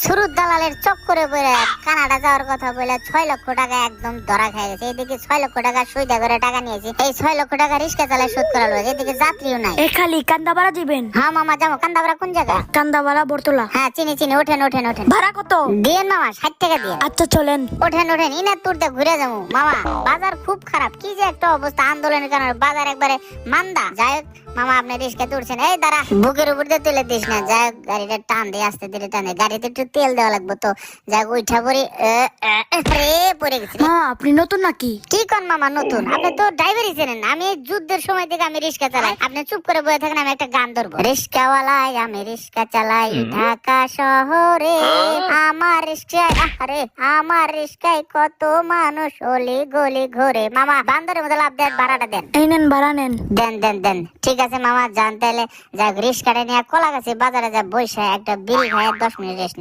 সুরুত দালালের চক্করে পড়ে কানাডা যাওয়ার কথা বলে 6 লক্ষ টাকা একদম ধরা খেয়ে গেছে। এদিকে 6 লক্ষ টাকা সুইদা করে টাকা নিয়েছি, এই 6 লক্ষ টাকা রিস্কা চালায় শোধ করা লাগবে। এদিকে যাত্রীও নাই। এ খালি কান্দাপাড়া দিবেন? হ্যাঁ মামা যাবো। কান্দাপাড়া কোন জায়গা? কান্দাপাড়া বর্তলা। হ্যাঁ চিনি চিনি, ওঠেন ওঠেন ওঠেন। ভাড়া কত? দিয়েন মামা, 60 টাকা দিয়ে। আচ্ছা চলেন। ওঠেন ওঠেন, ইনার তুরতে ঘুরে যাবো। মামা বাজার খুব খারাপ, কি যে একটা অবস্থা, আন্দোলনের কারণে বাজার একবারে মান্দা। যাই হোক মামা, আপনি রিস্কা তুলছেন, এই দাঁড়া, বুকের উপর দিয়ে তুলে দিস না। যাই হোক গাড়িটা টান দিয়ে, আস্তে ধীরে টান দিয়ে, গাড়িতে একটু তেল দেওয়া লাগবে তো। যাই হোক উঠা পড়ি, পড়ে গেছি। মা আপনি নতুন নাকি? কি কোন মামা নতুন? আপনি তো ড্রাইভারই চেনেন না। আমি যুদ্ধের সময় থেকে আমি রিস্কা চালাই। আপনি চুপ করে বসে থাকেন, আমি একটা গান ধরবো। রিস্কাওয়ালাই আমি রিস্কা চালাই ঢাকা শহরে, আমার রিস্কায়, আরে আমার রিস্কায় কত মানুষ অলি গলি ঘুরে। মামা বান্দরের মতো লাভ দেন, ভাড়াটা দেন। এই নেন ভাড়া নেন। দেন দেন দেন, ঠিক আছে মামা যান তাহলে। যাক রিস্কাটা নিয়ে কলা গাছে বাজারে যা বসে একটা বিড়ি খায় 10 মিনিট রেস্ট নিই।